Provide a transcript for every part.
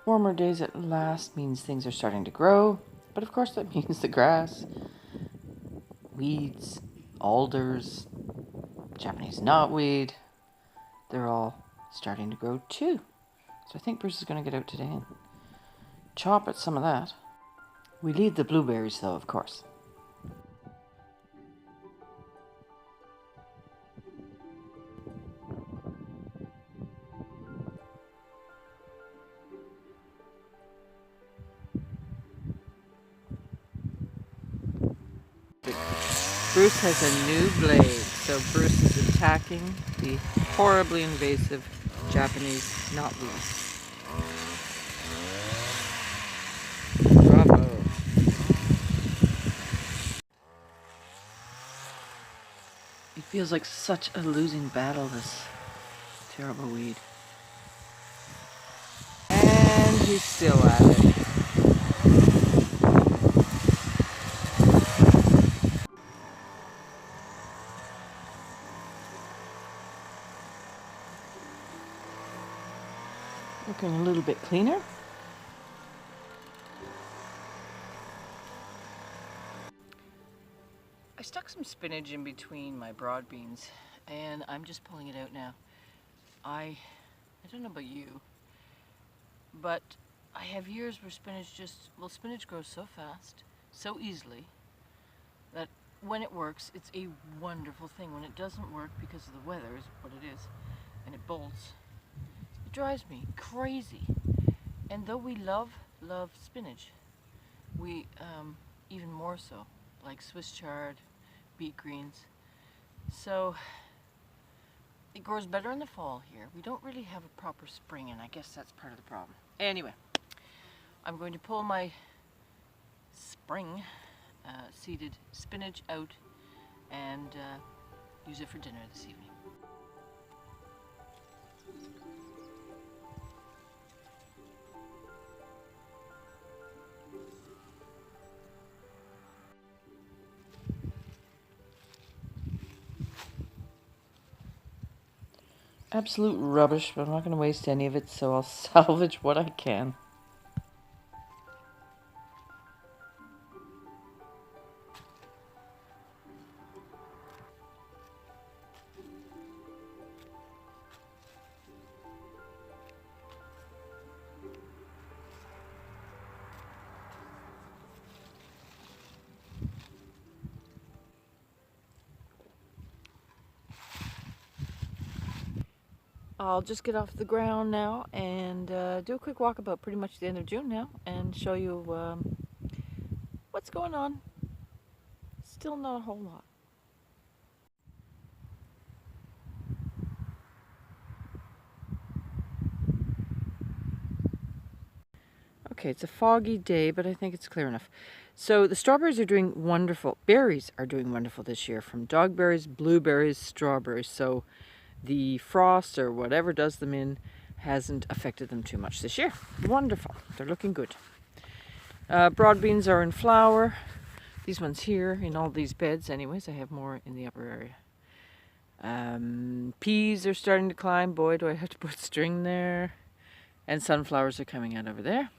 Warmer days at last means things are starting to grow, but of course that means the grass, weeds, alders, Japanese knotweed, they're all starting to grow too. So I think Bruce is going to get out today and chop at some of that. We leave the blueberries though, of course. Bruce has a new blade, so Bruce is attacking the horribly invasive Japanese knotweed. Bravo. It feels like such a losing battle, this terrible weed. And he's still at it. Looking a little bit cleaner. I stuck some spinach in between my broad beans and I'm just pulling it out now. I don't know about you, but I have years where spinach grows so fast, so easily, that when it works, it's a wonderful thing. When it doesn't work because of the weather, is what it is, and it bolts, it drives me crazy. And though we love spinach, we even more so like Swiss chard, beet greens. So it grows better in the fall here. We don't really have a proper spring, and I guess that's part of the problem. Anyway, I'm going to pull my spring seeded spinach out and use it for dinner this evening. Absolute rubbish, but I'm not going to waste any of it, so I'll salvage what I can. I'll just get off the ground now and do a quick walk about pretty much the end of June now and show you what's going on. Still not a whole lot. Okay, it's a foggy day, but I think it's clear enough. So the strawberries are doing wonderful. Berries are doing wonderful this year, from dogberries, blueberries, strawberries. So the frost or whatever does them in hasn't affected them too much this year. Wonderful. They're looking good. Broad beans are in flower. These ones here in all these beds anyways. I have more in the upper area. Peas are starting to climb. Boy, do I have to put string there. And sunflowers are coming out over there.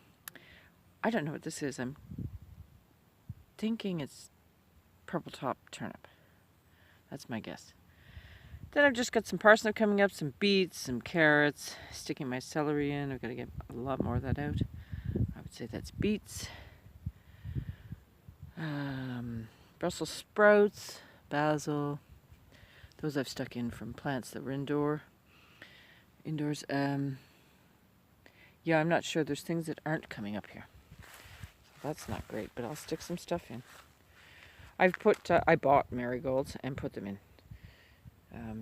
I don't know what this is. I'm thinking it's purple top turnip. That's my guess. Then I've just got some parsnip coming up, some beets, some carrots, sticking my celery in. I've got to get a lot more of that out. I would say that's beets. Brussels sprouts, basil. Those I've stuck in from plants that were indoors. Yeah, I'm not sure. There's things that aren't coming up here. So that's not great, but I'll stick some stuff in. I bought marigolds and put them in.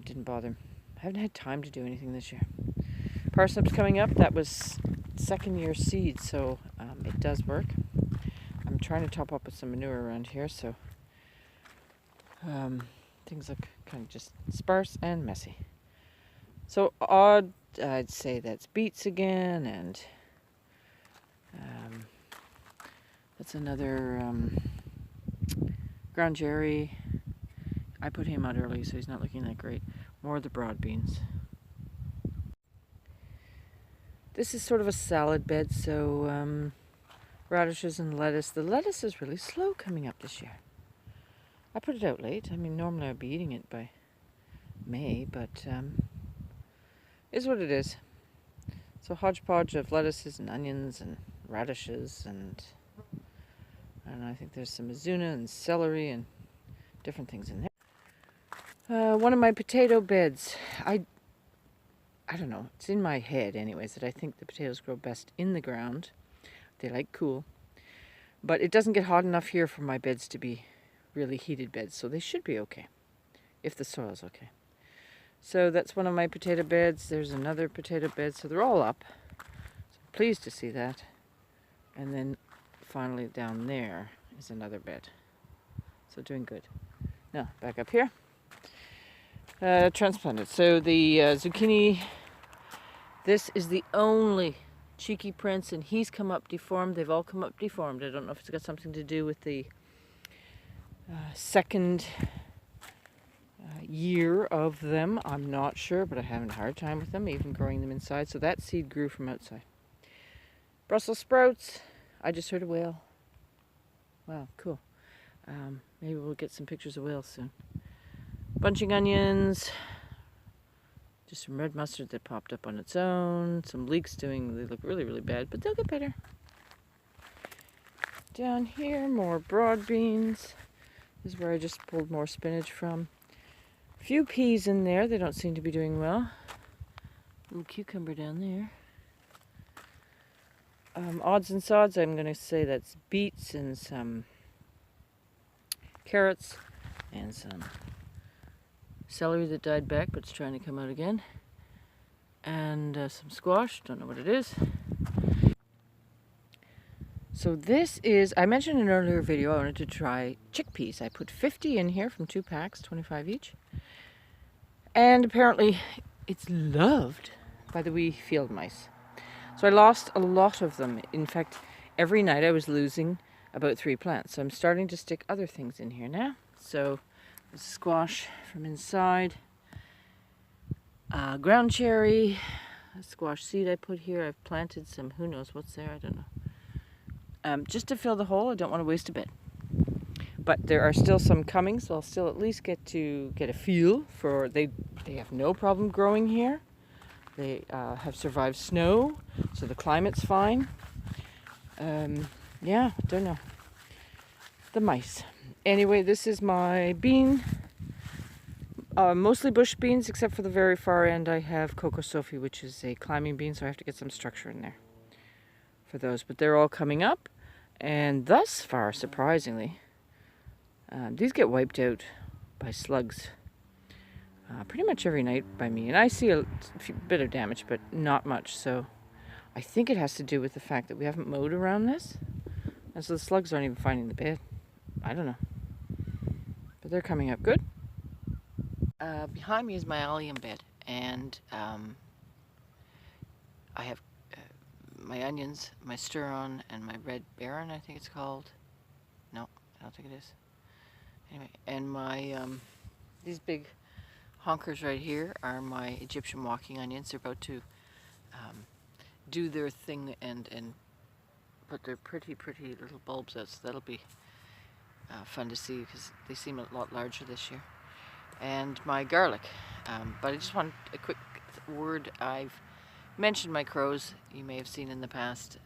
Didn't bother. I haven't had time to do anything this year. Parsnips coming up. That was second year seed, so it does work. I'm trying to top up with some manure around here, so things look kind of just sparse and messy. So odd, I'd say that's beets again, and that's another ground jerry. I put him out early, so he's not looking that great. More of the broad beans. This is sort of a salad bed, so radishes and lettuce. The lettuce is really slow coming up this year. I put it out late. I mean, normally I'd be eating it by May, but is what it is. So hodgepodge of lettuces and onions and radishes and I think there's some mizuna and celery and different things in there. One of my potato beds. I don't know. It's in my head, anyways, that I think the potatoes grow best in the ground. They like cool, but it doesn't get hot enough here for my beds to be really heated beds, so they should be okay if the soil's okay. So that's one of my potato beds. There's another potato bed, so they're all up. So I'm pleased to see that. And then finally down there is another bed. So doing good. Now back up here. Transplanted. So the zucchini, this is the only cheeky prince, and he's come up deformed. They've all come up deformed. I don't know if it's got something to do with the second year of them. I'm not sure, but I'm having a hard time with them, even growing them inside. So that seed grew from outside. Brussels sprouts. I just heard a whale. Wow, cool. Maybe we'll get some pictures of whales soon. Bunching onions. Just some red mustard that popped up on its own. Some leeks they look really, really bad, but they'll get better. Down here, more broad beans. This is where I just pulled more spinach from. A few peas in there. They don't seem to be doing well. Little cucumber down there. Odds and sods, I'm going to say that's beets and some carrots and some celery that died back but it's trying to come out again. And some squash, don't know what it is. So this is, I mentioned in an earlier video I wanted to try chickpeas. I put 50 in here from 2 packs, 25 each. And apparently it's loved by the wee field mice. So I lost a lot of them. In fact, every night I was losing about 3 plants. So I'm starting to stick other things in here now. So there's squash from inside. Ground cherry, a squash seed I put here. I've planted some, who knows what's there, I don't know. Just to fill the hole, I don't want to waste a bed. But there are still some coming, so I'll still at least get a feel for, they have no problem growing here. They have survived snow, so the climate's fine. Yeah, don't know. The mice. Anyway, this is my bean. Mostly bush beans, except for the very far end I have Coco Sophie, which is a climbing bean, so I have to get some structure in there for those. But they're all coming up, and thus far, surprisingly, these get wiped out by slugs pretty much every night by me. And I see a bit of damage, but not much. So I think it has to do with the fact that we haven't mowed around this. And so the slugs aren't even finding the bed. I don't know. But they're coming up good. Behind me is my allium bed, and I have my onions, my Sturon, and my Red Baron, I think it's called. No, I don't think it is. Anyway, and my these big honkers right here are my Egyptian walking onions. They're about to do their thing and put their pretty little bulbs out, so that'll be fun to see because they seem a lot larger this year. And my garlic, but I just want a quick word. I've mentioned my crows, you may have seen in the past.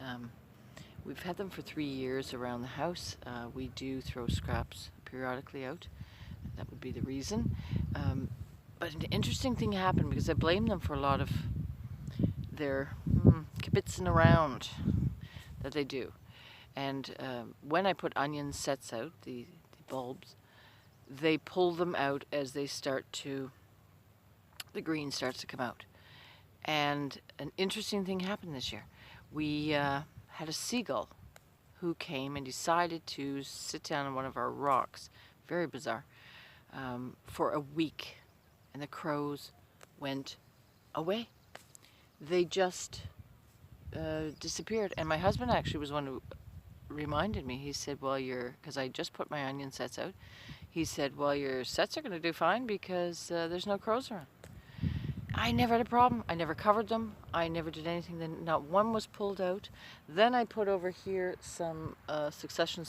We've had them for 3 years around the house. We do throw scraps periodically out. That would be the reason. But an interesting thing happened because I blame them for a lot of their kibitzing around that they do. And when I put onion sets out, the bulbs, they pull them out as they start to, the green starts to come out. And an interesting thing happened this year. We had a seagull who came and decided to sit down on one of our rocks, very bizarre, for a week. And the crows went away. They just disappeared. And my husband actually was one who reminded me. He said, well, because I just put my onion sets out. He said, well, your sets are going to do fine because there's no crows around. I never had a problem. I never covered them. I never did anything. Then not one was pulled out. Then I put over here some succession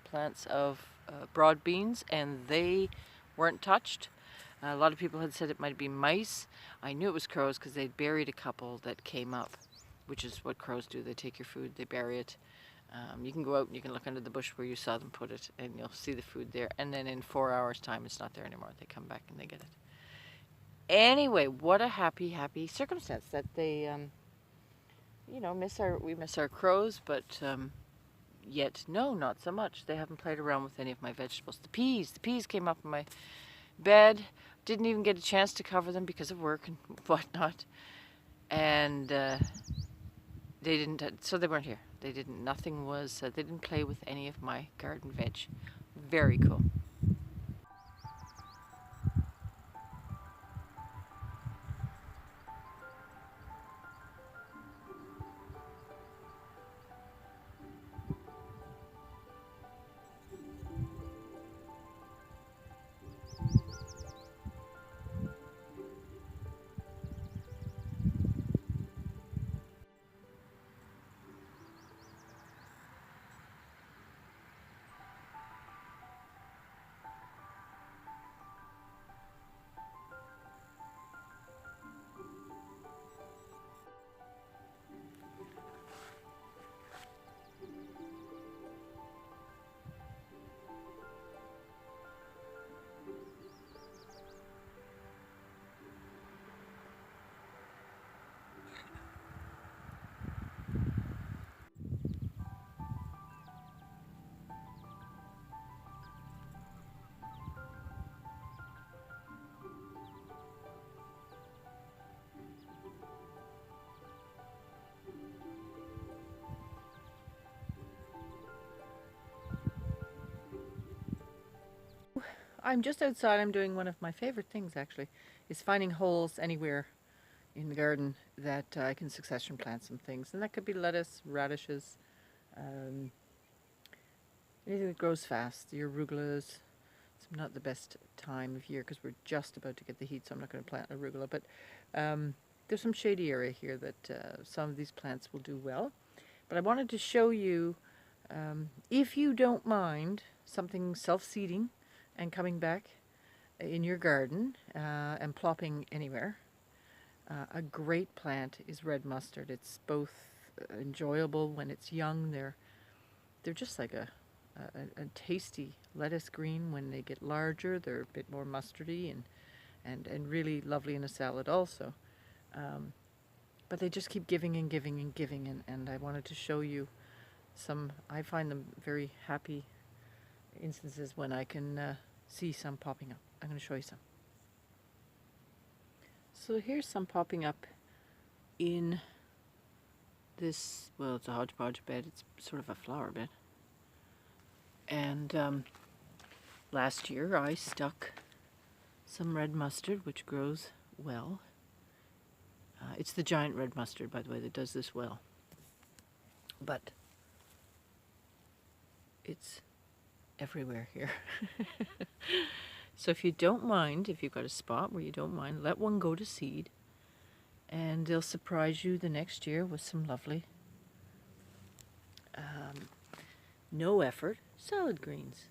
plants of broad beans, and they weren't touched. A lot of people had said it might be mice. I knew it was crows because they'd buried a couple that came up, which is what crows do. They take your food, they bury it. You can go out and you can look under the bush where you saw them put it, and you'll see the food there. And then in 4 hours' time, it's not there anymore. They come back and they get it. Anyway, what a happy, happy circumstance that they, you know, we miss our crows, but yet no, not so much. They haven't played around with any of my vegetables. The peas came up in my bed. Didn't even get a chance to cover them because of work and whatnot. And they didn't, so they weren't here. They didn't, nothing was, they didn't play with any of my garden veg. Very cool. I'm just outside. I'm doing one of my favorite things, actually, is finding holes anywhere in the garden that I can succession plant some things. And that could be lettuce, radishes, anything that grows fast. The arugulas. It's not the best time of year because we're just about to get the heat, so I'm not going to plant arugula. But there's some shady area here that some of these plants will do well. But I wanted to show you, if you don't mind something self-seeding and coming back in your garden and plopping anywhere, a great plant is red mustard. It's both enjoyable when it's young. They're just like a tasty lettuce green. When they get larger, they're a bit more mustardy and really lovely in a salad also. But they just keep giving and giving and giving, and I wanted to show you some. I find them very happy instances when I can see some popping up. I'm going to show you some. So here's some popping up in this, well, it's a hodgepodge bed. It's sort of a flower bed. And last year I stuck some red mustard, which grows well. It's the giant red mustard, by the way, that does this well. But it's everywhere here. So if you don't mind, if you've got a spot where you don't mind, let one go to seed, and they'll surprise you the next year with some lovely, no effort salad greens.